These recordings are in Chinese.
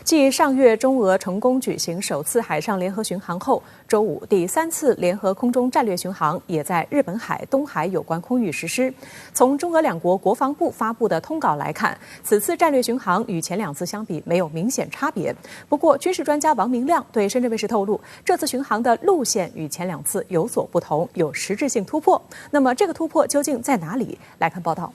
继上月中俄成功举行首次海上联合巡航后，周五第3次联合空中战略巡航也在日本海、东海有关空域实施。从中俄两国国防部发布的通稿来看，此次战略巡航与前2次相比没有明显差别。不过，军事专家王明亮对深圳卫视透露，这次巡航的路线与前2次有所不同，有实质性突破。那么，这个突破究竟在哪里？来看报道。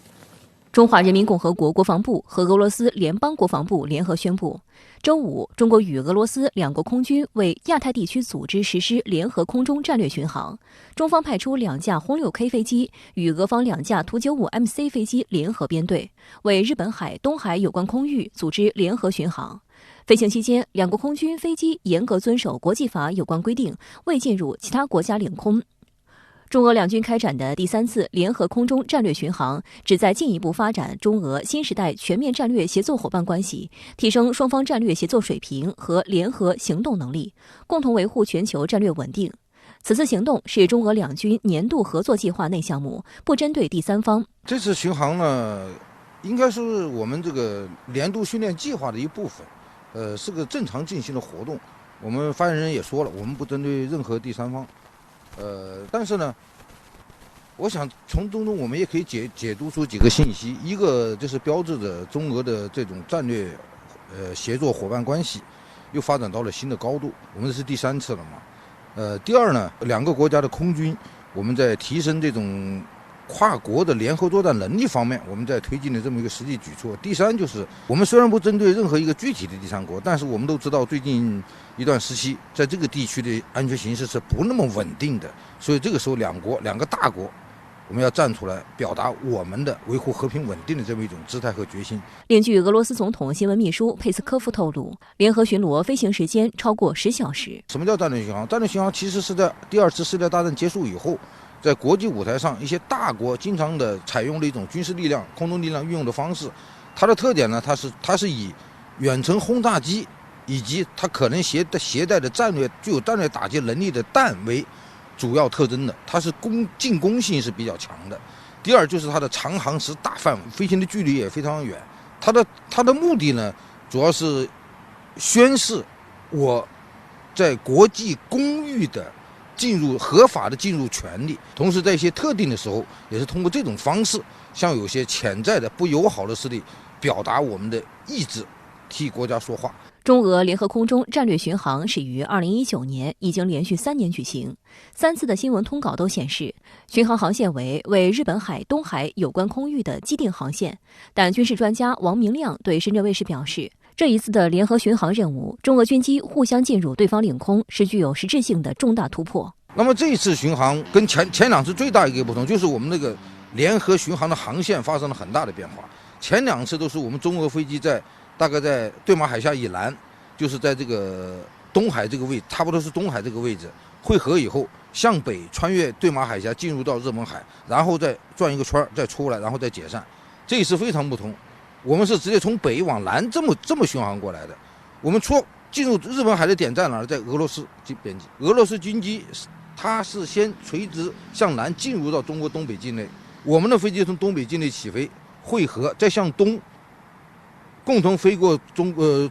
中华人民共和国国防部和俄罗斯联邦国防部联合宣布，周五，中国与俄罗斯两国空军为亚太地区组织实施联合空中战略巡航。中方派出2架轰6K 飞机与俄方2架图95 MC 飞机联合编队，为日本海、东海有关空域组织联合巡航。飞行期间，两国空军飞机严格遵守国际法有关规定，未进入其他国家领空。中俄两军开展的第3次联合空中战略巡航，旨在进一步发展中俄新时代全面战略协作伙伴关系，提升双方战略协作水平和联合行动能力，共同维护全球战略稳定。此次行动是中俄两军年度合作计划内项目，不针对第三方。这次巡航呢，应该是我们这个年度训练计划的一部分，是个正常进行的活动。我们发言人也说了，我们不针对任何第三方。但是呢，我想从中我们也可以解读出几个信息。一个就是标志着中俄的这种战略协作伙伴关系又发展到了新的高度。我们这是第3次了嘛。第二呢，两个国家的空军，我们在提升这种跨国的联合作战能力方面，我们在推进的这么一个实际举措。第3就是我们虽然不针对任何一个具体的第三国，但是我们都知道最近一段时期在这个地区的安全形势是不那么稳定的，所以这个时候两个大国，我们要站出来表达我们的维护和平稳定的这么一种姿态和决心。另据俄罗斯总统新闻秘书佩斯科夫透露，联合巡逻飞行时间超过10小时。什么叫战略巡航？战略巡航其实是在第2次世界大战结束以后，在国际舞台上一些大国经常的采用的一种军事力量、空中力量运用的方式。它的特点呢，它是以远程轰炸机以及它可能携带的具有战略打击能力的弹为主要特征的，它是进攻性是比较强的。第二就是它的长航时大范围，飞行的距离也非常远。它的目的呢，主要是宣示我在国际公域的合法的进入权利，同时在一些特定的时候，也是通过这种方式，向有些潜在的不友好的势力表达我们的意志，替国家说话。中俄联合空中战略巡航始于2019年，已经连续3年举行。3次的新闻通稿都显示，巡航航线为日本海、东海有关空域的既定航线。但军事专家王明亮对深圳卫视表示，这一次的联合巡航任务，中俄军机互相进入对方领空，是具有实质性的重大突破。那么这一次巡航跟前2次最大一个不同，就是我们那个联合巡航的航线发生了很大的变化。前2次都是我们中俄飞机大概在对马海峡以南，就是在这个东海这个位置，差不多是东海这个位置汇合以后，向北穿越对马海峡进入到日本海，然后再转一个圈再出来，然后再解散。这一次非常不同，我们是直接从北往南这么巡航过来的。我们进入日本海的点在哪儿？在俄罗斯边境。俄罗斯军机它是先垂直向南进入到中国东北境内，我们的飞机从东北境内起飞汇合，再向东共同飞过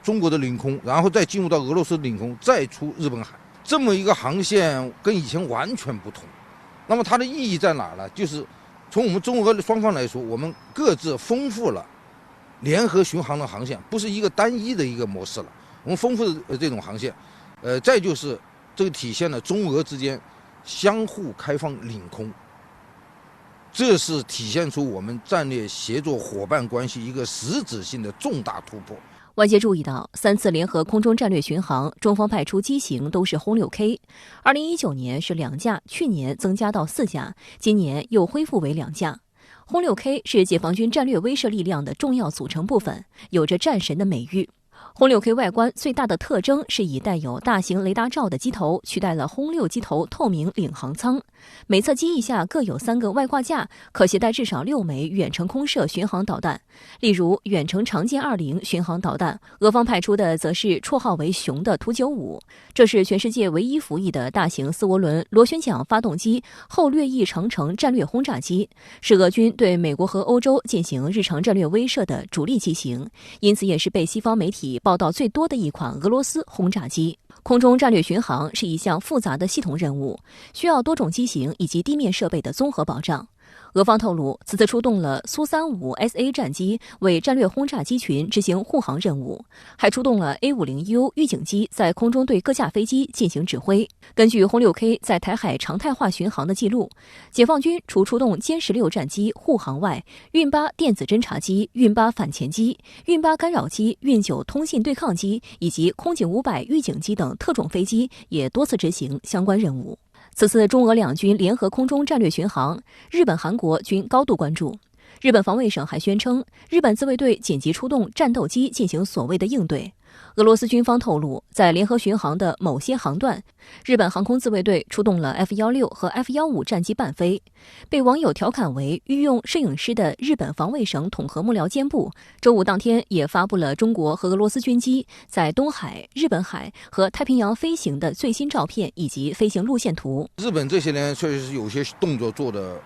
中国的领空，然后再进入到俄罗斯领空，再出日本海。这么一个航线跟以前完全不同。那么它的意义在哪呢？就是从我们中俄双方来说，我们各自丰富了联合巡航的航线，不是一个单一的一个模式了，我们丰富的这种航线。再就是这个体现了中俄之间相互开放领空，这是体现出我们战略协作伙伴关系一个实质性的重大突破。外界注意到，3次联合空中战略巡航，中方派出机型都是轰6K。2019年是2架，去年增加到4架，今年又恢复为2架。轰6K 是解放军战略威慑力量的重要组成部分，有着战神的美誉。轰6K 外观最大的特征是以带有大型雷达罩的机头取代了轰6机头透明领航舱，每侧机翼下各有3个外挂架，可携带至少6枚远程空射巡航导弹。例如远程长剑20巡航导弹，俄方派出的则是绰号为熊的图95，这是全世界唯一服役的大型斯涡轮螺旋桨发动机后掠翼长程战略轰炸机，是俄军对美国和欧洲进行日常战略威慑的主力机型，因此也是被西方媒体起报道最多的一款俄罗斯轰炸机。空中战略巡航是一项复杂的系统任务，需要多种机型以及地面设备的综合保障。俄方透露，此次出动了苏35 SA 战机为战略轰炸机群执行护航任务，还出动了 A50U 预警机在空中对各架飞机进行指挥。根据轰 6K 在台海常态化巡航的记录，解放军除出动歼16战机护航外，运8电子侦察机、运8反潜机、运8干扰机、运9通信对抗机以及空警500预警机等特种飞机也多次执行相关任务。此次中俄两军联合空中战略巡航，日本、韩国均高度关注。日本防卫省还宣称，日本自卫队紧急出动战斗机进行所谓的应对。俄罗斯军方透露，在联合巡航的某些航段，日本航空自卫队出动了 F-16和 F-15战机伴飞，被网友调侃为御用摄影师的日本防卫省统合幕僚监部，周五当天也发布了中国和俄罗斯军机在东海、日本海和太平洋飞行的最新照片以及飞行路线图。日本这些年确实是有些动作做的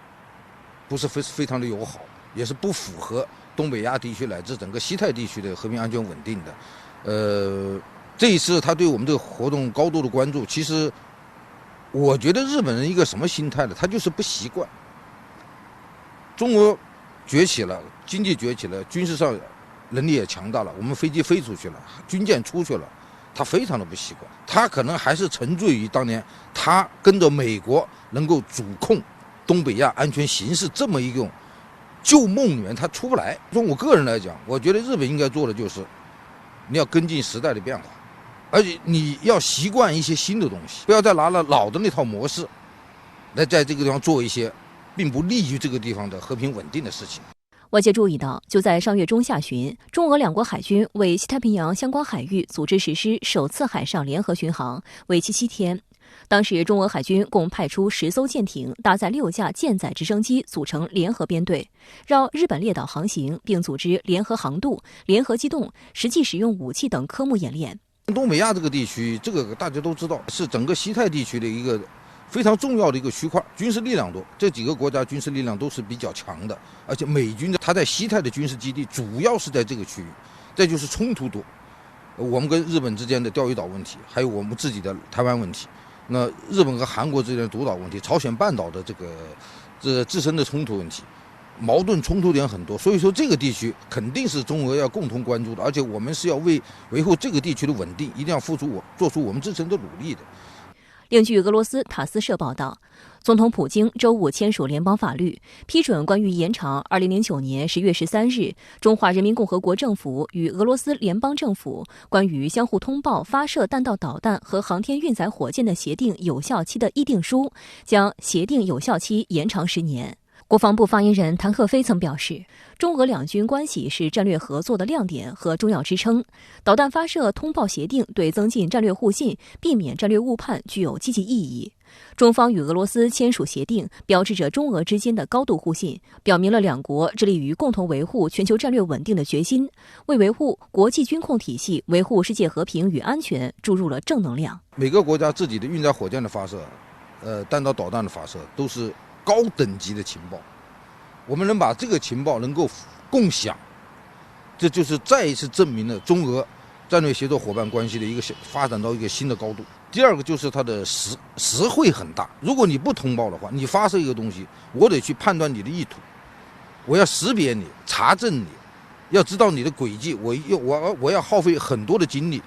不是非常的友好，也是不符合东北亚地区乃至整个西太地区的和平安全稳定的。这一次他对我们这个活动高度的关注，其实我觉得日本人一个什么心态呢？他就是不习惯。中国崛起了，经济崛起了，军事上能力也强大了，我们飞机飞出去了，军舰出去了，他非常的不习惯。他可能还是沉醉于当年他跟着美国能够主控东北亚安全形势这么一种旧梦里面，他出不来。从我个人来讲，我觉得日本应该做的就是你要跟进时代的变化，而且你要习惯一些新的东西，不要再拿了老的那套模式来在这个地方做一些并不利于这个地方的和平稳定的事情。外界注意到，就在上月中下旬，中俄两国海军为西太平洋相关海域组织实施首次海上联合巡航，为期7天。当时，中俄海军共派出10艘舰艇，搭载6架舰载直升机，组成联合编队，绕日本列岛航行，并组织联合航渡、联合机动、实际使用武器等科目演练。东北亚这个地区，这个大家都知道，是整个西太地区的一个非常重要的一个区块，军事力量多，这几个国家军事力量都是比较强的，而且美军它在西太的军事基地主要是在这个区域，再就是冲突多，我们跟日本之间的钓鱼岛问题，还有我们自己的台湾问题。那日本和韩国之间的独岛问题，朝鲜半岛的这自身的冲突问题，矛盾冲突点很多，所以说这个地区肯定是中俄要共同关注的，而且我们是要为维护这个地区的稳定，一定要做出我们自身的努力的。另据俄罗斯塔斯社报道，总统普京周五签署联邦法律，批准关于延长2009年10月13日中华人民共和国政府与俄罗斯联邦政府关于相互通报发射弹道导弹和航天运载火箭的协定有效期的议定书，将协定有效期延长10年。国防部发言人谭克飞曾表示，中俄两军关系是战略合作的亮点和重要支撑。导弹发射通报协定对增进战略互信、避免战略误判具有积极意义。中方与俄罗斯签署协定，标志着中俄之间的高度互信，表明了两国致力于共同维护全球战略稳定的决心，为维护国际军控体系、维护世界和平与安全注入了正能量。每个国家自己的运载火箭的发射，弹道导弹的发射都是高等级的情报，我们能把这个情报能够共享，这就是再一次证明了中俄战略协作伙伴关系的一个发展到一个新的高度。第二个就是它的实惠很大，如果你不通报的话，你发射一个东西，我得去判断你的意图，我要识别你、查证你，要知道你的轨迹，我要耗费很多的精力，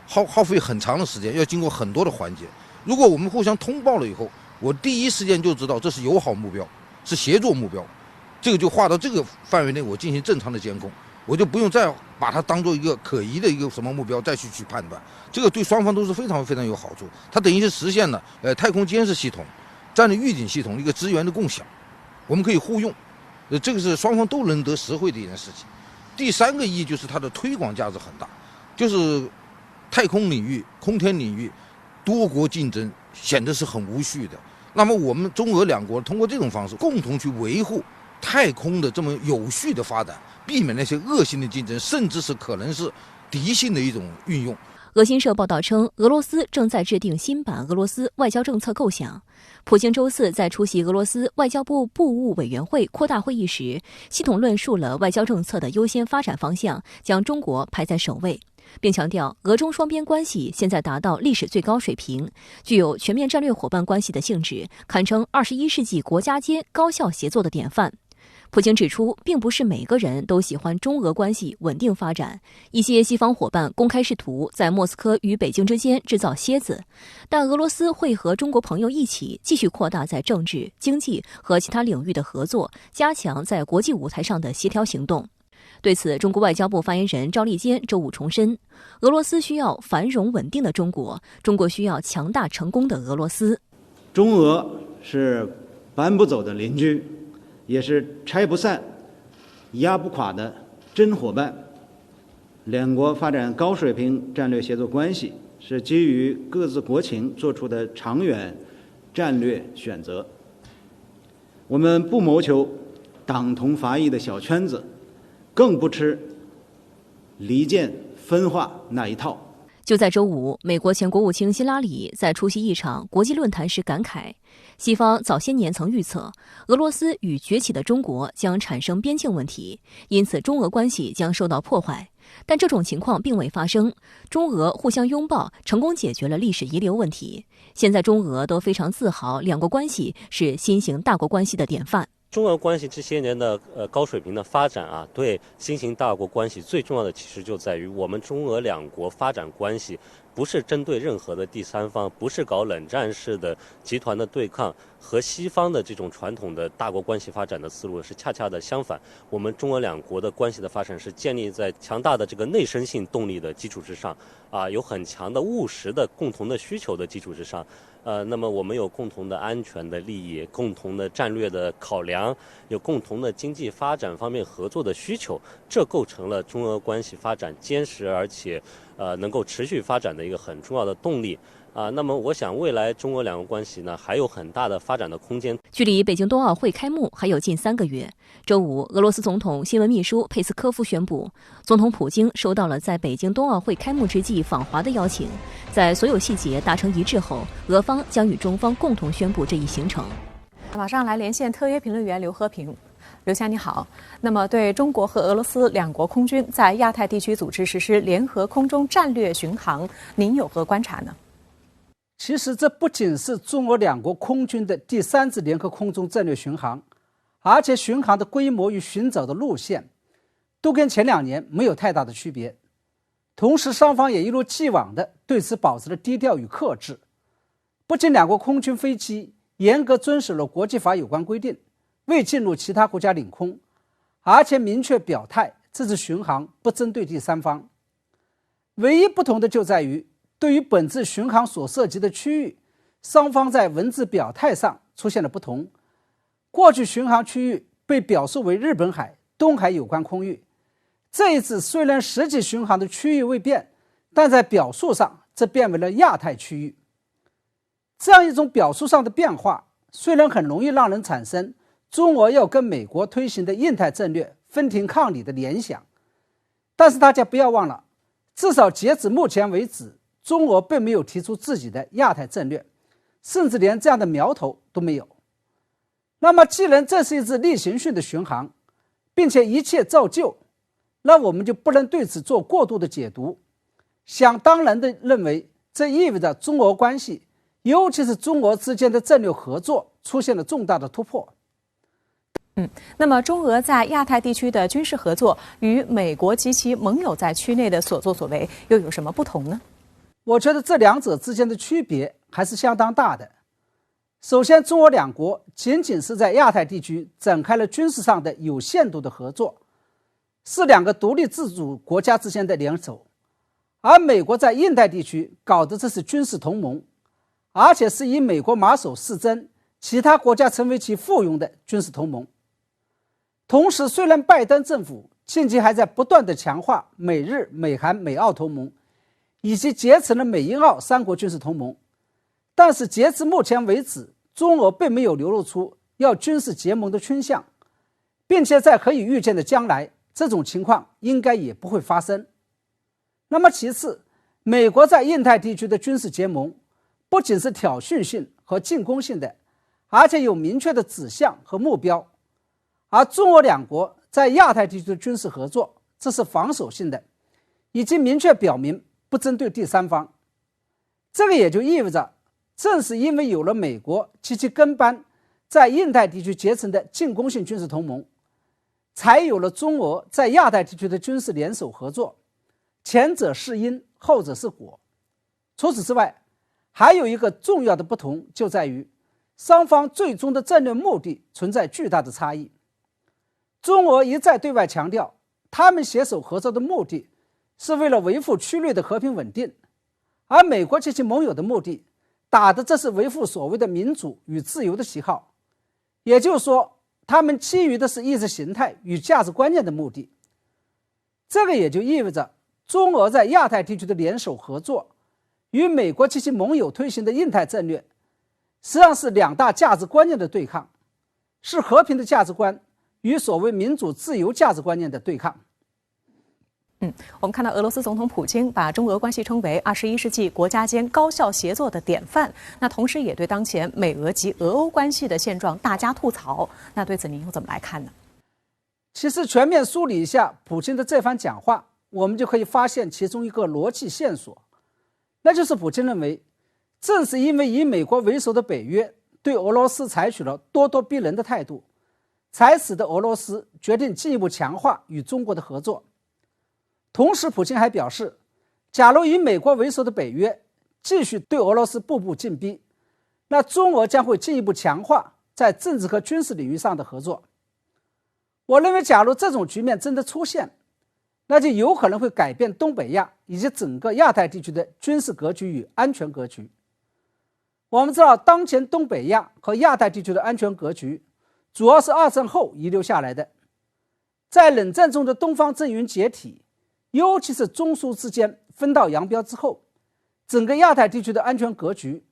耗费很长的时间，要经过很多的环节。如果我们互相通报了以后，我第一时间就知道这是友好目标，是协作目标，这个就划到这个范围内，我进行正常的监控，我就不用再把它当做一个可疑的一个什么目标再去判断，这个对双方都是非常非常有好处。它等于是实现了太空监视系统、战略预警系统一个资源的共享，我们可以互用，这个是双方都能得实惠的一件事情。第三个意义就是它的推广价值很大，就是太空领域、空天领域多国竞争显得是很无序的。那么我们中俄两国通过这种方式共同去维护太空的这么有序的发展，避免那些恶性的竞争，甚至是可能是敌性的一种运用。俄新社报道称，俄罗斯正在制定新版俄罗斯外交政策构想。普京周四在出席俄罗斯外交部部务委员会扩大会议时，系统论述了外交政策的优先发展方向，将中国排在首位。并强调俄中双边关系现在达到历史最高水平，具有全面战略伙伴关系的性质，堪称21世纪国家间高效协作的典范。普京指出，并不是每个人都喜欢中俄关系稳定发展，一些西方伙伴公开试图在莫斯科与北京之间制造楔子，但俄罗斯会和中国朋友一起继续扩大在政治、经济和其他领域的合作，加强在国际舞台上的协调行动。对此，中国外交部发言人赵立坚周五重申，俄罗斯需要繁荣稳定的中国，中国需要强大成功的俄罗斯。中俄是搬不走的邻居，也是拆不散、压不垮的真伙伴。两国发展高水平战略协作关系，是基于各自国情做出的长远战略选择。我们不谋求党同伐异的小圈子，更不吃离间分化那一套。就在周五，美国前国务卿希拉里在出席一场国际论坛时感慨，西方早些年曾预测俄罗斯与崛起的中国将产生边境问题，因此中俄关系将受到破坏。但这种情况并未发生，中俄互相拥抱，成功解决了历史遗留问题。现在中俄都非常自豪，两国关系是新型大国关系的典范。中俄关系这些年的高水平的发展啊，对新型大国关系最重要的其实就在于我们中俄两国发展关系不是针对任何的第三方，不是搞冷战式的集团的对抗，和西方的这种传统的大国关系发展的思路是恰恰的相反。我们中俄两国的关系的发展是建立在强大的这个内生性动力的基础之上，有很强的务实的共同的需求的基础之上。那么我们有共同的安全的利益，共同的战略的考量，有共同的经济发展方面合作的需求，这构成了中俄关系发展坚实而且能够持续发展的一个很重要的动力。那么我想未来中俄两国关系呢还有很大的发展的空间。距离北京冬奥会开幕还有近3个月，周五，俄罗斯总统新闻秘书佩斯科夫宣布，总统普京收到了在北京冬奥会开幕之际访华的邀请，在所有细节达成一致后，俄方将与中方共同宣布这一行程。马上来连线特约评论员刘和平。刘霞你好，那么对中国和俄罗斯两国空军在亚太地区组织实施联合空中战略巡航，您有何观察呢？其实这不仅是中俄两国空军的第3次联合空中战略巡航，而且巡航的规模与寻找的路线都跟前2年没有太大的区别。同时双方也一如既往的对此保持了低调与克制。不仅两国空军飞机严格遵守了国际法有关规定，未进入其他国家领空，而且明确表态这次巡航不针对第三方。唯一不同的就在于，对于本次巡航所涉及的区域，双方在文字表态上出现了不同。过去巡航区域被表述为日本海、东海有关空域，这一次虽然实际巡航的区域未变，但在表述上则变为了亚太区域。这样一种表述上的变化，虽然很容易让人产生中俄要跟美国推行的印太战略分庭抗礼的联想，但是大家不要忘了，至少截止目前为止，中俄并没有提出自己的亚太战略，甚至连这样的苗头都没有。那么既然这是一次例行性的巡航，并且一切照旧，那我们就不能对此做过度的解读，想当然地认为这意味着中俄关系，尤其是中俄之间的战略合作出现了重大的突破。那么中俄在亚太地区的军事合作与美国及其盟友在区内的所作所为又有什么不同呢？我觉得这两者之间的区别还是相当大的。首先，中俄两国仅仅是在亚太地区展开了军事上的有限度的合作，是两个独立自主国家之间的联手，而美国在印太地区搞的这是军事同盟，而且是以美国马首是瞻，其他国家成为其附庸的军事同盟。同时，虽然拜登政府近期还在不断地强化美日、美韩、美澳同盟，以及结成了美英澳3国军事同盟，但是截至目前为止，中俄并没有流露出要军事结盟的倾向，并且在可以预见的将来，这种情况应该也不会发生。那么其次，美国在印太地区的军事结盟不仅是挑衅性和进攻性的，而且有明确的指向和目标，而中俄两国在亚太地区的军事合作，这是防守性的，已经明确表明不针对第三方。这个也就意味着，正是因为有了美国及其跟班在印太地区结成的进攻性军事同盟，才有了中俄在亚太地区的军事联手合作，前者是因，后者是果。除此之外，还有一个重要的不同，就在于双方最终的战略目的存在巨大的差异。中俄一再对外强调，他们携手合作的目的是为了维护区内的和平稳定，而美国及其盟友的目的打的这是维护所谓的民主与自由的旗号，也就是说，他们基于的是意识形态与价值观念的目的。这个也就意味着，中俄在亚太地区的联手合作与美国及其盟友推行的印太战略，实际上是两大价值观念的对抗，是和平的价值观与所谓民主自由价值观念的对抗。我们看到俄罗斯总统普京把中俄关系称为21世纪国家间高效协作的典范，那同时也对当前美俄及俄欧关系的现状大加吐槽。那对此您又怎么来看呢？其实全面梳理一下普京的这番讲话，我们就可以发现其中一个逻辑线索，那就是普京认为，正是因为以美国为首的北约对俄罗斯采取了咄咄逼人的态度，才使得俄罗斯决定进一步强化与中国的合作。同时普京还表示，假如以美国为首的北约继续对俄罗斯步步进逼，那中俄将会进一步强化在政治和军事领域上的合作。我认为假如这种局面真的出现，那就有可能会改变东北亚以及整个亚太地区的军事格局与安全格局。我们知道，当前东北亚和亚太地区的安全格局主要是二战后遗留下来的。在冷战中的东方阵营解体，尤其是中苏之间分道扬镳之后，整个亚太地区的安全格局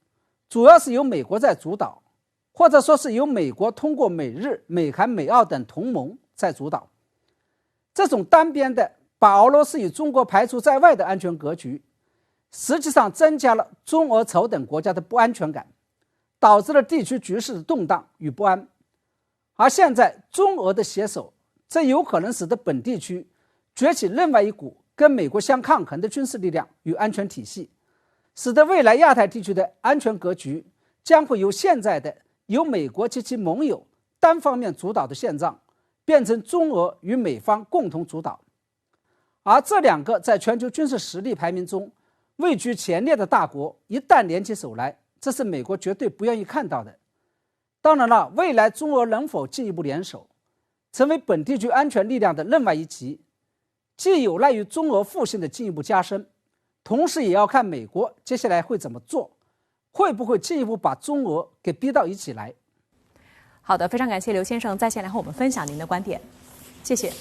主要是由美国在主导，或者说是由美国通过美日、美韩、美澳等同盟在主导。这种单边的把俄罗斯与中国排除在外的安全格局，实际上增加了中俄朝等国家的不安全感，导致了地区局势的动荡与不安。而现在中俄的携手，这有可能使得本地区崛起另外一股跟美国相抗衡的军事力量与安全体系，使得未来亚太地区的安全格局将会由现在的由美国及其盟友单方面主导的现状，变成中俄与美方共同主导。而这两个在全球军事实力排名中位居前列的大国一旦联起手来，这是美国绝对不愿意看到的。当然了，未来中俄能否进一步联手，成为本地区安全力量的另外一极，既有赖于中俄互信的进一步加深，同时也要看美国接下来会怎么做，会不会进一步把中俄给逼到一起来。好的，非常感谢刘先生在线来和我们分享您的观点，谢谢。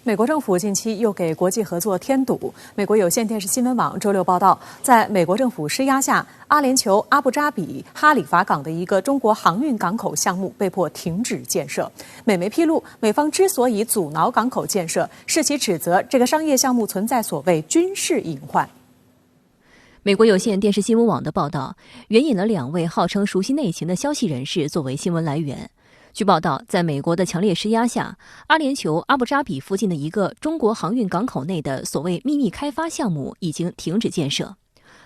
美国政府近期又给国际合作添堵。美国有线电视新闻网周六报道，在美国政府施压下，阿联酋阿布扎比哈里法港的一个中国航运港口项目被迫停止建设。美媒披露，美方之所以阻挠港口建设，是其指责这个商业项目存在所谓军事隐患。美国有线电视新闻网的报道援引了2位号称熟悉内情的消息人士作为新闻来源。据报道，在美国的强烈施压下，阿联酋阿布扎比附近的一个中国航运港口内的所谓秘密开发项目已经停止建设。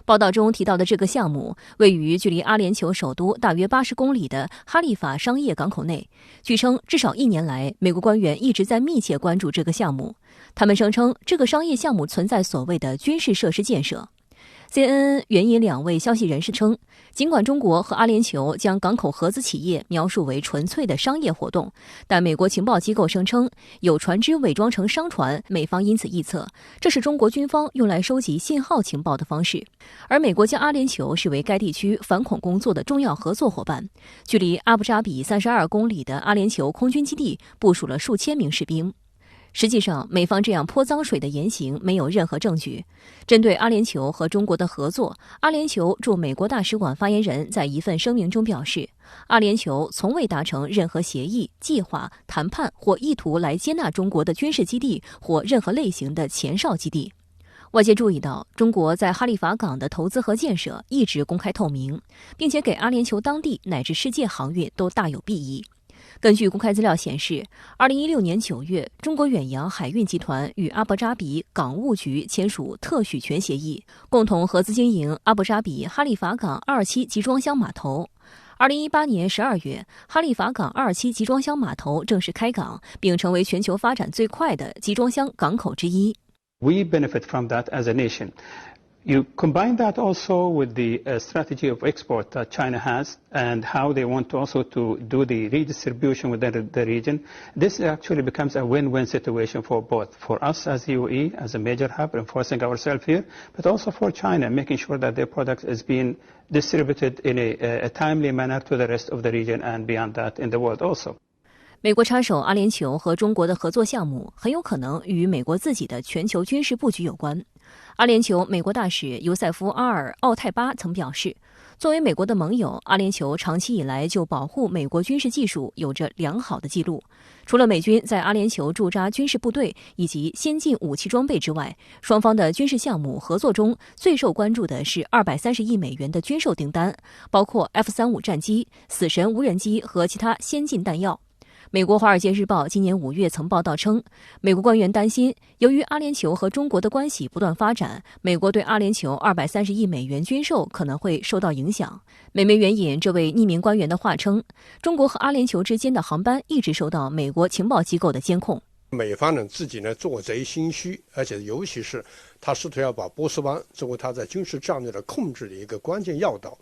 报道中提到的这个项目位于距离阿联酋首都大约80公里的哈利法商业港口内。据称，至少1年来，美国官员一直在密切关注这个项目。他们声称，这个商业项目存在所谓的军事设施建设。CNN 援引2位消息人士称，尽管中国和阿联酋将港口合资企业描述为纯粹的商业活动，但美国情报机构声称有船只伪装成商船，美方因此臆测这是中国军方用来收集信号情报的方式。而美国将阿联酋视为该地区反恐工作的重要合作伙伴，距离阿布扎比32公里的阿联酋空军基地部署了数千名士兵。实际上，美方这样泼脏水的言行没有任何证据。针对阿联酋和中国的合作，阿联酋驻美国大使馆发言人在一份声明中表示，阿联酋从未达成任何协议、计划、谈判或意图来接纳中国的军事基地或任何类型的前哨基地。外界注意到，中国在哈利法港的投资和建设一直公开透明，并且给阿联酋当地乃至世界航运都大有裨益。根据公开资料显示，2016年9月，中国远洋海运集团与阿布扎比港务局签署特许权协议，共同合资经营阿布扎比哈利法港27集装箱码头。2018年12月，哈利法港27集装箱码头正式开港，并成为全球发展最快的集装箱港口之一。We benefit from that as a nation. You combine that also with the strategy of export that China has and how they want also to do the redistribution within the region. This actually becomes a win-win situation for both, for us as UAE, as a major hub, enforcing ourselves here, but also for China, making sure that their product is being distributed in a timely manner to the rest of the region and beyond that in the world also. 美国插手阿联酋和中国的合作项目很有可能与美国自己的全球军事布局有关。阿联酋美国大使尤塞夫·阿尔·奥泰巴曾表示，作为美国的盟友，阿联酋长期以来就保护美国军事技术有着良好的记录。除了美军在阿联酋驻扎军事部队以及先进武器装备之外，双方的军事项目合作中最受关注的是230亿美元的军售订单，包括 F-35战机、死神无人机和其他先进弹药。美国《华尔街日报》今年5月曾报道称，美国官员担心，由于阿联酋和中国的关系不断发展，美国对阿联酋230亿美元军售可能会受到影响。美媒援引这位匿名官员的话称，中国和阿联酋之间的航班一直受到美国情报机构的监控。美方呢自己呢做贼心虚，而且尤其是他试图要把波斯湾作为他在军事战略的控制的一个关键要道。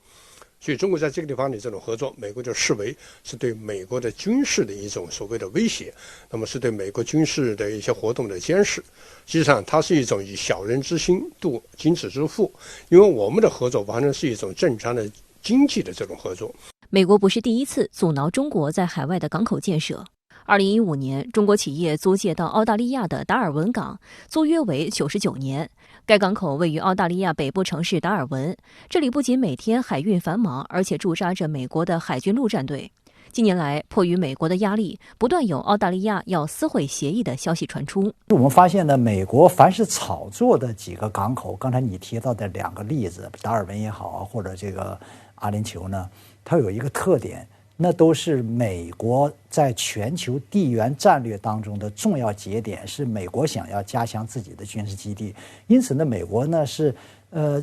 所以中国在这个地方的这种合作，美国就视为是对美国的军事的一种所谓的威胁，那么是对美国军事的一些活动的监视。实际上它是一种以小人之心度君子之腹，因为我们的合作完全是一种正常的经济的这种合作。美国不是第一次阻挠中国在海外的港口建设。2015年，中国企业租借到澳大利亚的达尔文港，租约为99年。该港口位于澳大利亚北部城市达尔文，这里不仅每天海运繁忙，而且驻扎着美国的海军陆战队。近年来，迫于美国的压力，不断有澳大利亚要撕毁协议的消息传出。我们发现呢，美国凡是炒作的几个港口，刚才你提到的2个例子，达尔文也好啊，或者这个阿联酋呢，它有一个特点。那都是美国在全球地缘战略当中的重要节点，是美国想要加强自己的军事基地。因此呢，美国呢是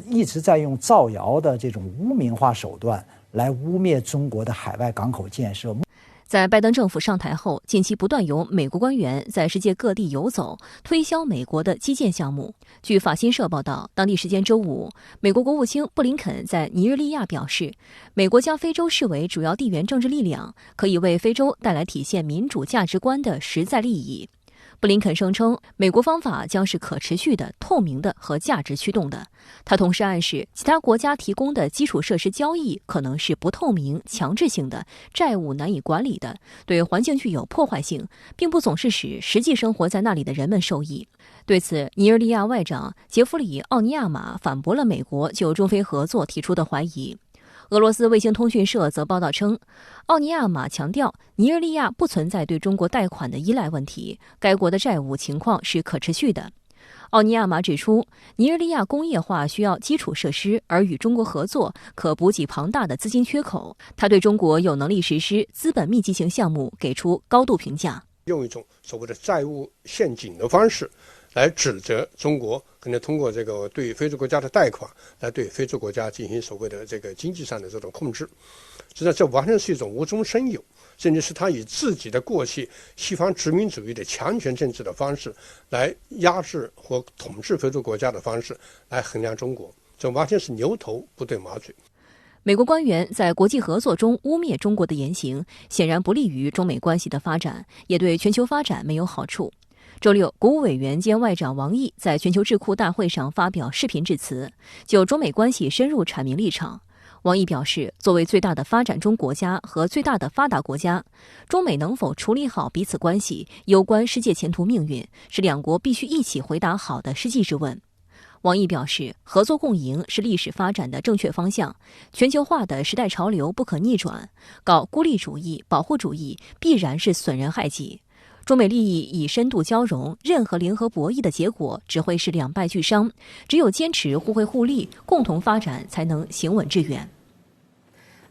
一直在用造谣的这种污名化手段来污蔑中国的海外港口建设。在拜登政府上台后，近期不断有美国官员在世界各地游走，推销美国的基建项目。据法新社报道，当地时间周五，美国国务卿布林肯在尼日利亚表示，美国将非洲视为主要地缘政治力量，可以为非洲带来体现民主价值观的实在利益。布林肯声称，美国方法将是可持续的、透明的和价值驱动的。他同时暗示，其他国家提供的基础设施交易可能是不透明、强制性的、债务难以管理的，对环境具有破坏性，并不总是使实际生活在那里的人们受益。对此，尼日利亚外长杰弗里·奥尼亚马反驳了美国就中非合作提出的怀疑。俄罗斯卫星通讯社则报道称，奥尼亚马强调，尼日利亚不存在对中国贷款的依赖问题，该国的债务情况是可持续的。奥尼亚马指出，尼日利亚工业化需要基础设施，而与中国合作可补给庞大的资金缺口。他对中国有能力实施资本密集型项目给出高度评价，用一种所谓的债务陷阱的方式来指责中国可能通过这个对非洲国家的贷款来对非洲国家进行所谓的这个经济上的这种控制。实际上这完全是一种无中生有，甚至是他以自己的过去西方殖民主义的强权政治的方式来压制或统治非洲国家的方式来衡量中国，这完全是牛头不对马嘴。美国官员在国际合作中污蔑中国的言行，显然不利于中美关系的发展，也对全球发展没有好处。周六，国务委员兼外长王毅在全球智库大会上发表视频致辞，就中美关系深入阐明立场。王毅表示，作为最大的发展中国家和最大的发达国家，中美能否处理好彼此关系，攸关世界前途命运，是两国必须一起回答好的世纪之问。王毅表示，合作共赢是历史发展的正确方向，全球化的时代潮流不可逆转，搞孤立主义、保护主义必然是损人害己。中美利益已深度交融，任何联合博弈的结果只会是两败俱伤。只有坚持互惠互利，共同发展，才能行稳致远。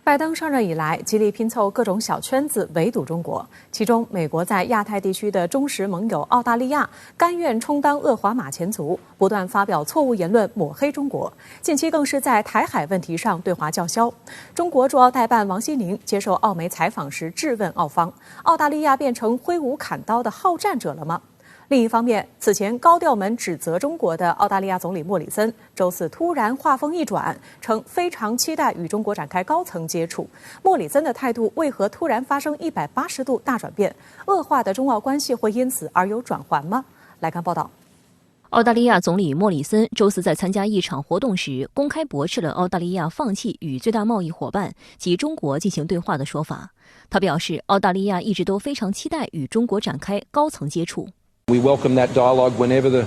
拜登上任以来，极力拼凑各种小圈子围堵中国。其中，美国在亚太地区的忠实盟友澳大利亚甘愿充当厄华马前卒，不断发表错误言论抹黑中国。近期更是在台海问题上对华叫嚣。中国驻澳代办王希宁接受澳媒采访时质问澳方：澳大利亚变成挥舞砍刀的好战者了吗？另一方面，此前高调门指责中国的澳大利亚总理莫里森，周四突然话锋一转，称非常期待与中国展开高层接触。莫里森的态度为何突然发生180度大转变？恶化的中澳关系会因此而有转圜吗？来看报道。澳大利亚总理莫里森周四在参加一场活动时，公开驳斥了澳大利亚放弃与最大贸易伙伴及中国进行对话的说法。他表示，澳大利亚一直都非常期待与中国展开高层接触。We welcome that dialogue whenever the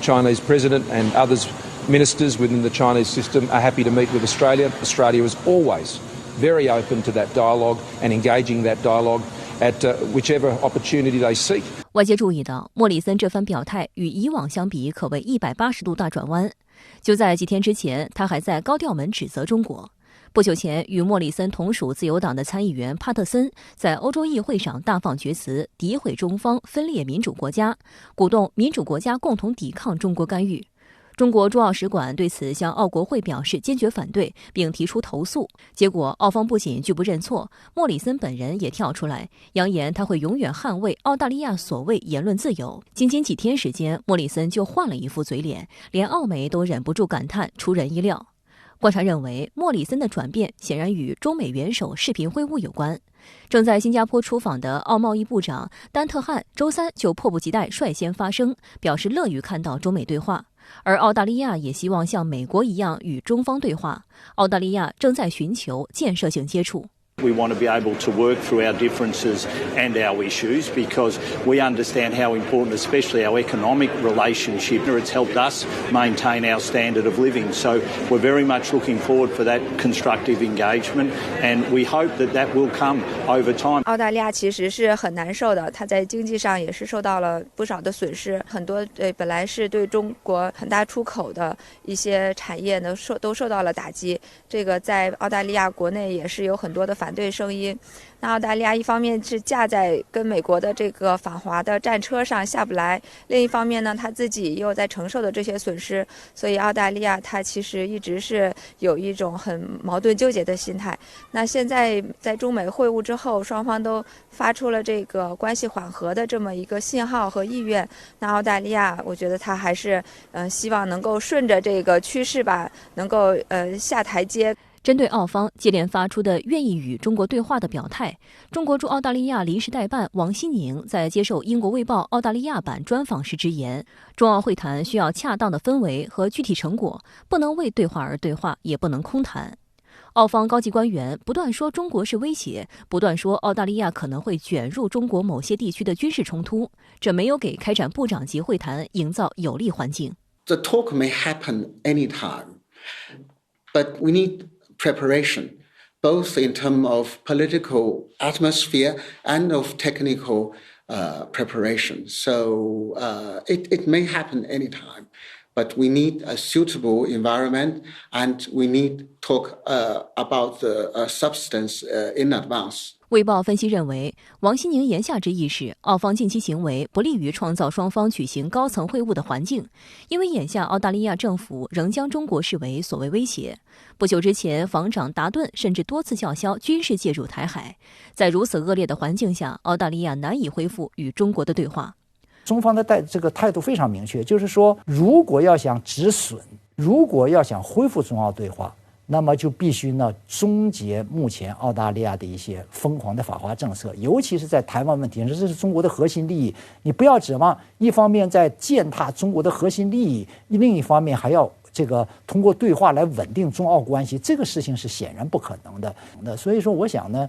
Chinese president and others ministers within the Chinese system are happy to meet with Australia. Australia is always very open to that dialogue and engaging that dialogue at whichever opportunity they seek. 外界注意到，莫里森这番表态与以往相比可谓180度大转弯。就在几天之前，他还在高调门指责中国。不久前，与莫里森同属自由党的参议员帕特森在欧洲议会上大放厥词，诋毁中方分裂民主国家，鼓动民主国家共同抵抗中国干预。中国驻澳使馆对此向澳国会表示坚决反对，并提出投诉。结果，澳方不仅拒不认错，莫里森本人也跳出来，扬言他会永远捍卫澳大利亚所谓言论自由。仅几天时间，莫里森就换了一副嘴脸，连澳媒都忍不住感叹出人意料。观察认为，莫里森的转变显然与中美元首视频会晤有关。正在新加坡出访的澳贸易部长丹特汉周三就迫不及待率先发声，表示乐于看到中美对话。而澳大利亚也希望像美国一样与中方对话。澳大利亚正在寻求建设性接触。We want to be able to work through our differences and our issues because we understand how important, especially our economic relationship, it's helped us maintain our standard of living. So we're very much looking forward for that constructive engagement, and we hope that that will come over time. 澳大利亚其实是很难受的，它在经济上也是受到了不少的损失，很多本来是对中国很大出口的一些产业呢都受到了打击。这个在澳大利亚国内也是有很多的反对声音。那澳大利亚一方面是架在跟美国的这个反华的战车上下不来，另一方面呢，他自己又在承受的这些损失，所以澳大利亚它其实一直是有一种很矛盾纠结的心态。那现在在中美会晤之后，双方都发出了这个关系缓和的这么一个信号和意愿。那澳大利亚，我觉得他还是希望能够顺着这个趋势吧，能够下台阶。针对澳方接连发出的愿意与中国对话的表态，中国驻澳大利亚临时代办王希宁在接受英国卫报澳大利亚版专访时直言，中澳会谈需要恰当的氛围和具体成果，不能为对话而对话，也不能空谈。澳方高级官员不断说中国是威胁，不断说澳大利亚可能会卷入中国某些地区的军事冲突，这没有给开展部长级会谈营造有利环境。 The talk may happen anytime, but we need preparation, both in terms of political atmosphere and of technical preparation. So it may happen anytime, but we need a suitable environment, and we need talk about the substance in advance. 卫报分析认为，王希宁言下之意是，澳方近期行为不利于创造双方举行高层会晤的环境，因为眼下澳大利亚政府仍将中国视为所谓威胁。不久之前，防长达顿甚至多次叫嚣军事介入台海。在如此恶劣的环境下，澳大利亚难以恢复与中国的对话。中方的这个态度非常明确，就是说，如果要想止损，如果要想恢复中澳对话，那么就必须呢终结目前澳大利亚的一些疯狂的反华政策，尤其是在台湾问题上，这是中国的核心利益。你不要指望一方面在践踏中国的核心利益，另一方面还要这个通过对话来稳定中澳关系，这个事情是显然不可能的。所以说，我想呢，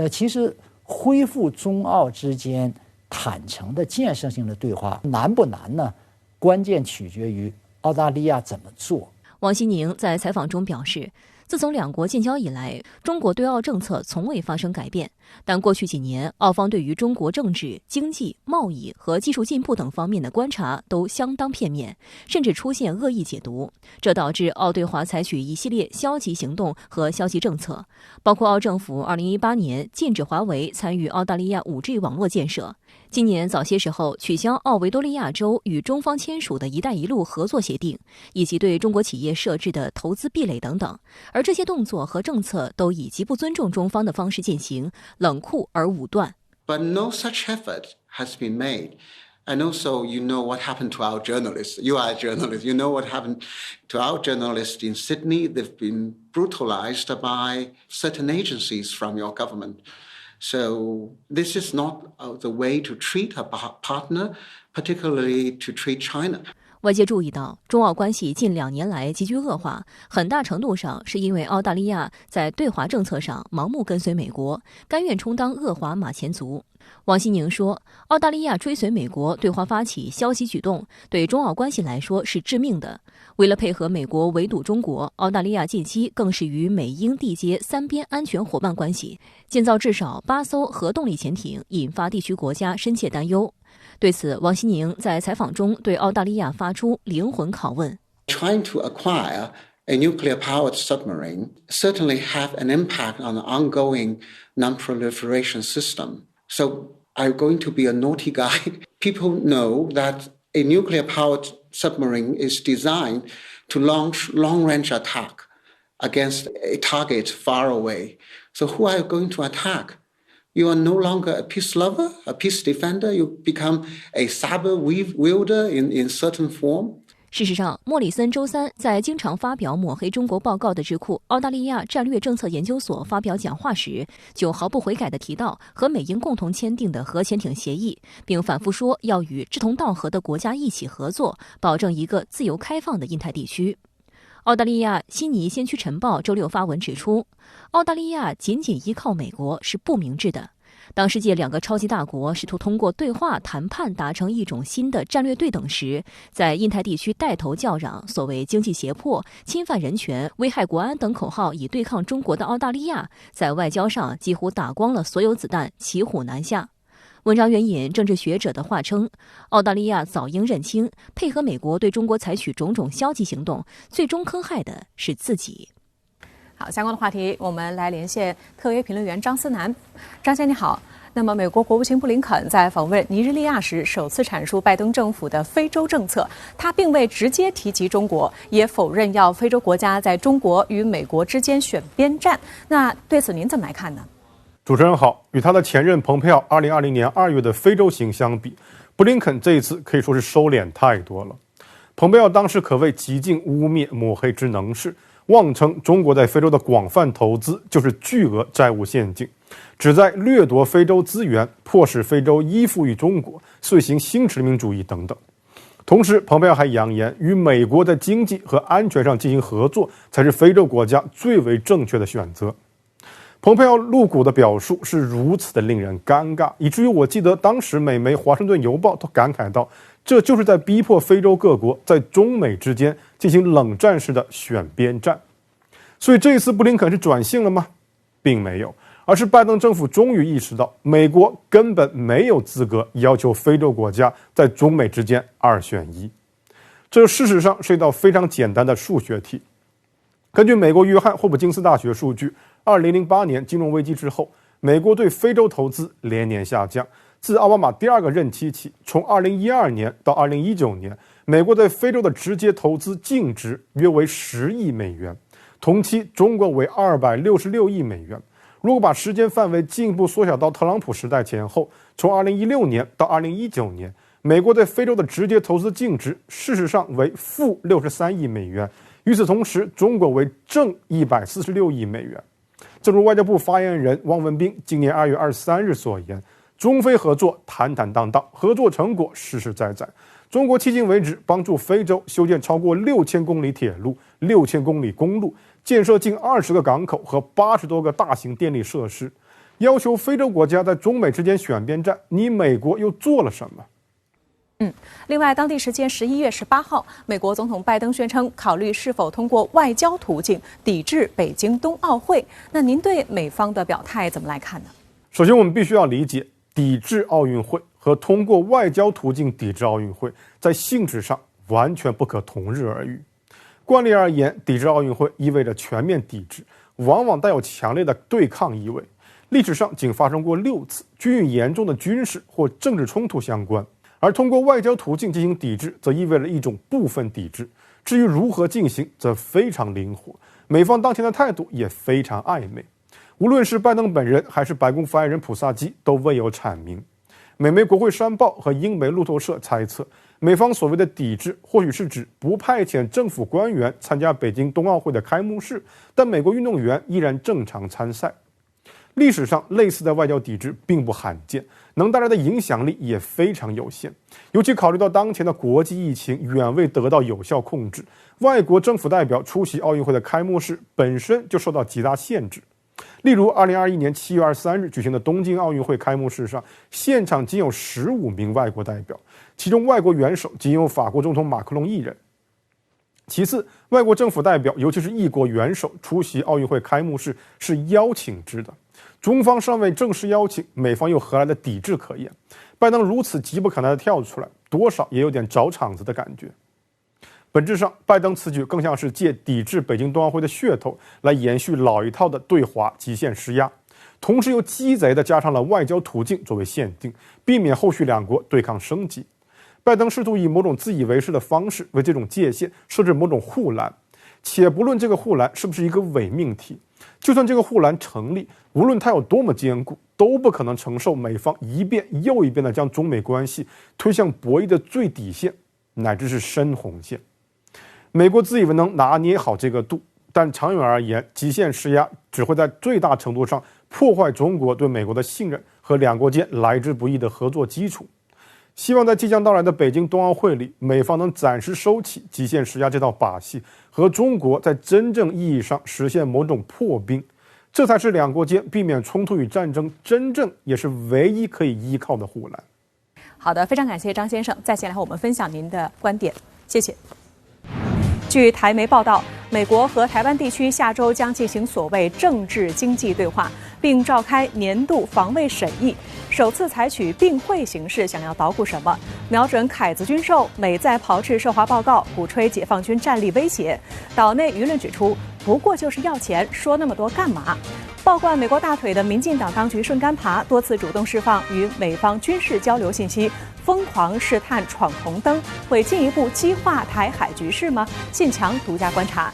其实恢复中澳之间坦诚的建设性的对话难不难呢？关键取决于澳大利亚怎么做。王希宁在采访中表示，自自从两国建交以来，中国对澳政策从未发生改变。但过去几年，澳方对于中国政治、经济、贸易和技术进步等方面的观察都相当片面，甚至出现恶意解读。这导致澳对华采取一系列消极行动和消极政策，包括澳政府2018年禁止华为参与澳大利亚 5G 网络建设，今年早些时候取消澳维多利亚州与中方签署的一带一路合作协定，以及对中国企业设置的投资壁垒等等。而这些动作和政策都以极不尊重中方的方式进行，冷酷而武断。 But no such effort has been made. And also, you know what happened to our journalists. You are a journalist. You know what happened to our journalists in Sydney. They've been brutalized by certain agencies from your government. So this is not the way to treat a partner, particularly to treat China. 外界注意到，中澳关系近2年来急剧恶化，很大程度上是因为澳大利亚在对华政策上盲目跟随美国，甘愿充当恶华马前卒。王希宁说，澳大利亚追随美国对华发起消极举动，对中澳关系来说是致命的。为了配合美国围堵中国，澳大利亚近期更是与美英缔结3边安全伙伴关系，建造至少8艘核动力潜艇，引发地区国家深切担忧。对此，王希宁在采访中对澳大利亚发出灵魂拷问。 Trying to acquire a nuclear-powered submarine certainly have an impact on the ongoing non-proliferation system. So are you going to be a naughty guy? People know that a nuclear-powered submarine is designed to launch long-range attack against a target far away. So who are you going to attack? You are no longer a peace lover, a peace defender. You become a saber wielder in certain form. 事实上，莫里森周三在经常发表抹黑中国报告的智库澳大利亚战略政策研究所发表讲话时，就毫不悔改地提到和美英共同签订的核潜艇协议，并反复说要与志同道合的国家一起合作，保证一个自由开放的印太地区。澳大利亚悉尼先驱晨报周6发文指出，澳大利亚仅仅依靠美国是不明智的。当世界2个超级大国试图通过对话谈判达成一种新的战略对等时，在印太地区带头叫嚷所谓经济胁迫、侵犯人权、危害国安等口号以对抗中国的澳大利亚，在外交上几乎打光了所有子弹，骑虎难下。文章援引政治学者的话称，澳大利亚早应认清，配合美国对中国采取种种消极行动，最终坑害的是自己。好，相关的话题我们来连线特约评论员张思南。张先生你好。那么，美国国务卿布林肯在访问尼日利亚时，首次阐述拜登政府的非洲政策。他并未直接提及中国，也否认要非洲国家在中国与美国之间选边站。那对此您怎么来看呢？主持人好，与他的前任蓬佩奥2020年2月的非洲行相比，布林肯这一次可以说是收敛太多了。蓬佩奥当时可谓极尽污蔑抹黑之能事，妄称中国在非洲的广泛投资就是巨额债务陷阱，旨在掠夺非洲资源，迫使非洲依附于中国，遂行新殖民主义等等。同时，蓬佩奥还扬言，与美国在经济和安全上进行合作，才是非洲国家最为正确的选择。蓬佩奥露骨的表述是如此的令人尴尬，以至于我记得当时美媒《华盛顿邮报》都感慨到，这就是在逼迫非洲各国在中美之间进行冷战式的选边站。所以这一次布林肯是转性了吗？并没有，而是拜登政府终于意识到，美国根本没有资格要求非洲国家在中美之间2选1。这事实上是一道非常简单的数学题。根据美国约翰霍普金斯大学数据，2008年金融危机之后，美国对非洲投资连年下降。自奥巴马第2个任期起，从2012年到2019年，美国在非洲的直接投资净值约为10亿美元，同期中国为266亿美元。如果把时间范围进一步缩小到特朗普时代前后，从2016年到2019年，美国在非洲的直接投资净值事实上为负63亿美元。与此同时，中国为正146亿美元。正如外交部发言人汪文斌今年2月23日所言，中非合作坦坦荡荡，合作成果实实在在。中国迄今为止帮助非洲修建超过6000公里铁路、6000公里公路，建设近20个港口和80多个大型电力设施。要求非洲国家在中美之间选边站，你美国又做了什么？另外，当地时间11月18号，美国总统拜登宣称考虑是否通过外交途径抵制北京冬奥会。那您对美方的表态怎么来看呢？首先，我们必须要理解，抵制奥运会和通过外交途径抵制奥运会在性质上完全不可同日而语。惯例而言，抵制奥运会意味着全面抵制，往往带有强烈的对抗意味。历史上仅发生过6次，均与严重的军事或政治冲突相关。而通过外交途径进行抵制，则意味着一种部分抵制。至于如何进行，则非常灵活。美方当前的态度也非常暧昧，无论是拜登本人还是白宫发言人普萨基都未有阐明。美媒国会山报和英媒路透社猜测，美方所谓的抵制或许是指不派遣政府官员参加北京冬奥会的开幕式，但美国运动员依然正常参赛。历史上类似的外交抵制并不罕见，能带来的影响力也非常有限。尤其考虑到当前的国际疫情远未得到有效控制，外国政府代表出席奥运会的开幕式本身就受到极大限制。例如2021年7月23日举行的东京奥运会开幕式上，现场仅有15名外国代表，其中外国元首仅有法国总统马克龙一人。其次，外国政府代表，尤其是一国元首出席奥运会开幕式是邀请制的，中方尚未正式邀请，美方又何来的抵制可言？拜登如此急不可耐地跳出来，多少也有点找场子的感觉。本质上，拜登此举更像是借抵制北京冬奥会的噱头来延续老一套的对华极限施压，同时又鸡贼地加上了外交途径作为限定，避免后续两国对抗升级。拜登试图以某种自以为是的方式为这种界限设置某种护栏，且不论这个护栏是不是一个伪命题，就算这个护栏成立，无论它有多么坚固，都不可能承受美方一遍又一遍地将中美关系推向博弈的最底线，乃至是深红线。美国自以为能拿捏好这个度，但长远而言，极限施压只会在最大程度上破坏中国对美国的信任和两国间来之不易的合作基础。希望在即将到来的北京冬奥会里，美方能暂时收起极限施压这套把戏，和中国在真正意义上实现某种破冰，这才是两国间避免冲突与战争真正也是唯一可以依靠的护栏。好的，非常感谢张先生再前来和我们分享您的观点，谢谢。据台媒报道，美国和台湾地区下周将进行所谓政治经济对话，并召开年度防卫审议，首次采取并会形式，想要捣鼓什么？瞄准凯子军售，美在炮制涉华报告，鼓吹解放军战力威胁。岛内舆论指出，不过就是要钱，说那么多干嘛？抱惯美国大腿的民进党当局顺杆爬，多次主动释放与美方军事交流信息，疯狂试探闯红灯，会进一步激化台海局势吗？信强独家观察。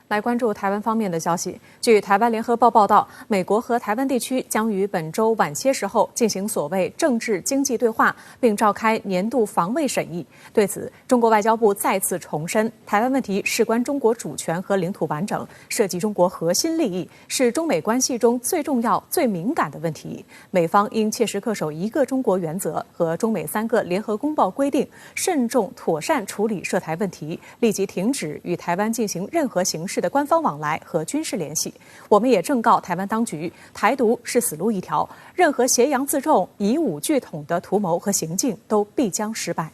来关注台湾方面的消息。据台湾联合报报道，美国和台湾地区将于本周晚些时候进行所谓政治经济对话，并召开年度防卫审议。对此，中国外交部再次重申，台湾问题事关中国主权和领土完整，涉及中国核心利益，是中美关系中最重要、最敏感的问题。美方应切实恪守一个中国原则和中美3个联合公报规定，慎重妥善处理涉台问题，立即停止与台湾进行任何形式的官方往来和军事联系。我们也正告台湾当局，台独是死路一条，任何挟洋自重、以武拒统的图谋和行径都必将失败。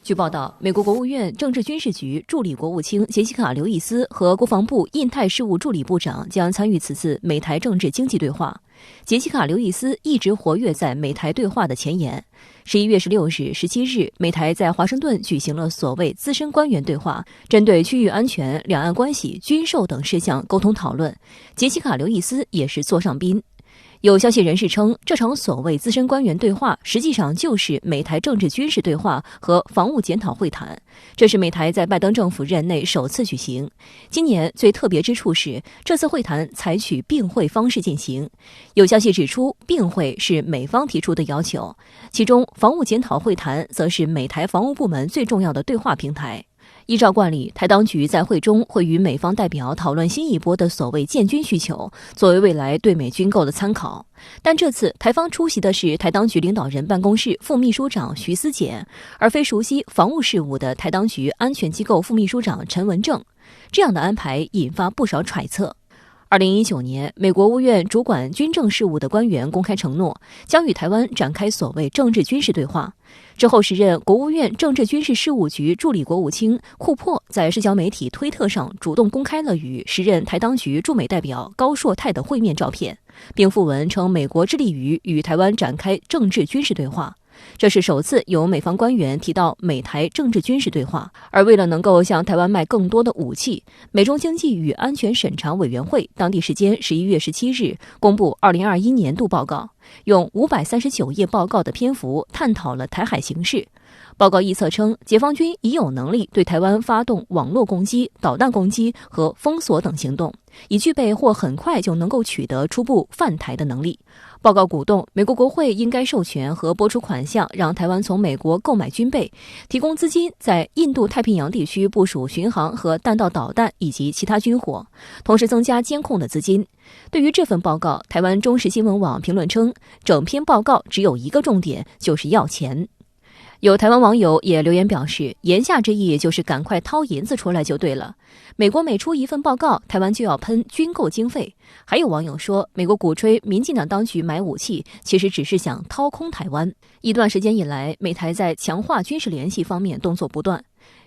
据报道，美国国务院政治军事局助理国务卿杰西卡·刘易斯和国防部印太事务助理部长将参与此次美台政治经济对话。杰西卡·刘易斯一直活跃在美台对话的前沿。11月16日、17日，美台在华盛顿举行了所谓资深官员对话，针对区域安全、两岸关系、军售等事项沟通讨论。杰西卡·刘易斯也是座上宾。有消息人士称，这场所谓资深官员对话实际上就是美台政治军事对话和防务检讨会谈，这是美台在拜登政府任内首次举行。今年最特别之处是，这次会谈采取并会方式进行。有消息指出，并会是美方提出的要求，其中防务检讨会谈则是美台防务部门最重要的对话平台。依照惯例，台当局在会中会与美方代表讨论新一波的所谓建军需求，作为未来对美军购的参考。但这次台方出席的是台当局领导人办公室副秘书长徐思俭，而非熟悉防务事务的台当局安全机构副秘书长陈文正。这样的安排引发不少揣测。2019年，美国国务院主管军政事务的官员公开承诺，将与台湾展开所谓政治军事对话。之后时任国务院政治军事事务局助理国务卿库珀在社交媒体推特上主动公开了与时任台当局驻美代表高硕泰的会面照片，并附文称美国致力于与台湾展开政治军事对话。这是首次有美方官员提到美台政治军事对话，而为了能够向台湾卖更多的武器，美中经济与安全审查委员会当地时间11月17日公布2021年度报告，用539页报告的篇幅探讨了台海形势。报告臆测称，解放军已有能力对台湾发动网络攻击、导弹攻击和封锁等行动，已具备或很快就能够取得初步犯台的能力。报告鼓动美国国会应该授权和拨出款项，让台湾从美国购买军备，提供资金在印度太平洋地区部署巡航和弹道导弹以及其他军火，同时增加监控的资金。对于这份报告，台湾中时新闻网评论称，整篇报告只有一个重点，就是要钱。有台湾网友也留言表示，言下之意就是赶快掏银子出来就对了。美国每出一份报告，台湾就要喷军购经费。还有网友说，美国鼓吹民进党当局买武器，其实只是想掏空台湾。一段时间以来，美台在强化军事联系方面动作不断。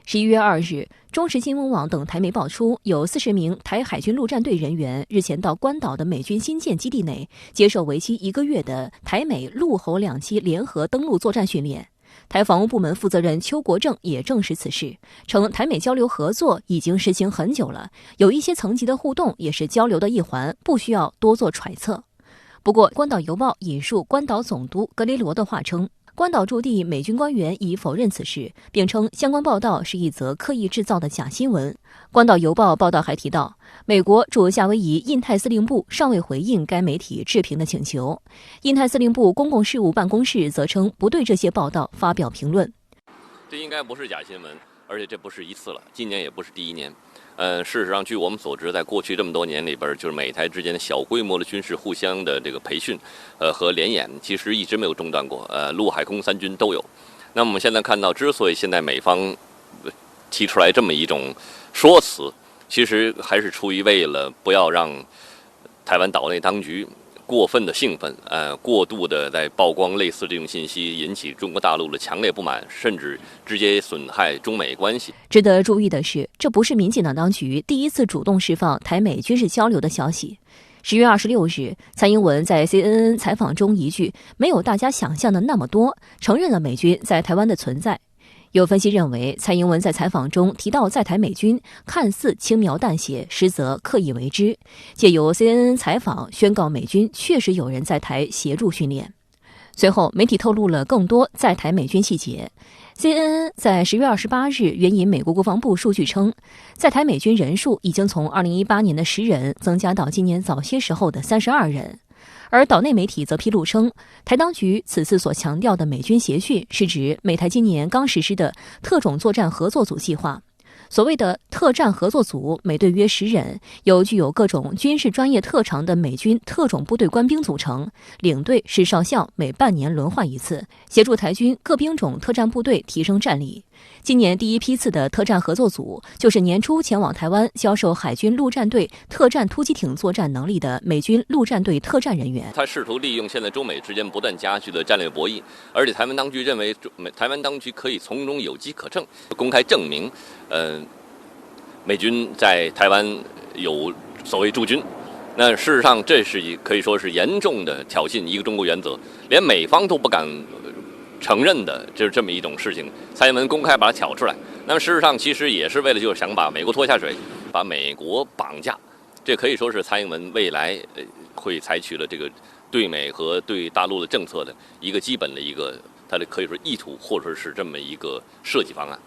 11月2日，中时新闻网等台媒爆出，有40名台海军陆战队人员日前到关岛的美军新建基地内，接受为期1个月的台美陆侯2栖联合登陆作战训练。台防务部门负责人邱国正也证实此事，称台美交流合作已经实行很久了，有一些层级的互动也是交流的一环，不需要多做揣测。不过，关岛邮报引述关岛总督格雷罗的话称，关岛驻地美军官员已否认此事，并称相关报道是一则刻意制造的假新闻。关岛邮报报道还提到，美国驻夏威夷印太司令部尚未回应该媒体置评的请求，印太司令部公共事务办公室则称不对这些报道发表评论。这应该不是假新闻，而且这不是一次了，今年也不是第一年。事实上，据我们所知，在过去这么多年里边，就是美台之间的小规模的军事互相的这个培训，和联演，其实一直没有中断过。陆海空三军都有。那么我们现在看到，之所以现在美方提出来这么一种说辞，其实还是出于为了不要让台湾岛内当局过分的兴奋，过度的在曝光类似这种信息，引起中国大陆的强烈不满，甚至直接损害中美关系。值得注意的是，这不是民进党当局第一次主动释放台美军事交流的消息。10月26日，蔡英文在 CNN 采访中一句“没有大家想象的那么多”，承认了美军在台湾的存在。有分析认为，蔡英文在采访中提到在台美军，看似轻描淡写，实则刻意为之，借由 CNN 采访宣告美军确实有人在台协助训练。随后，媒体透露了更多在台美军细节。CNN 在10月28日援引美国国防部数据称，在台美军人数已经从2018年的10人增加到今年早些时候的32人。而岛内媒体则披露称，台当局此次所强调的美军协训，是指美台今年刚实施的特种作战合作组计划。所谓的特战合作组，每队约10人，由具有各种军事专业特长的美军特种部队官兵组成，领队是少校，每半年轮换一次，协助台军各兵种特战部队提升战力。今年第一批次的特战合作组，就是年初前往台湾教授海军陆战队特战突击艇作战能力的美军陆战队特战人员。他试图利用现在中美之间不断加剧的战略博弈，而且台湾当局认为台湾当局可以从中有机可乘，公开证明，美军在台湾有所谓驻军。那事实上，这是可以说是严重的挑衅一个中国原则，连美方都不敢承认的，就是这么一种事情。蔡英文公开把它挑出来，那么事实上其实也是为了就是想把美国拖下水，把美国绑架。这可以说是蔡英文未来会采取了这个对美和对大陆的政策的一个基本的一个他的可以说意图，或者是这么一个设计方案。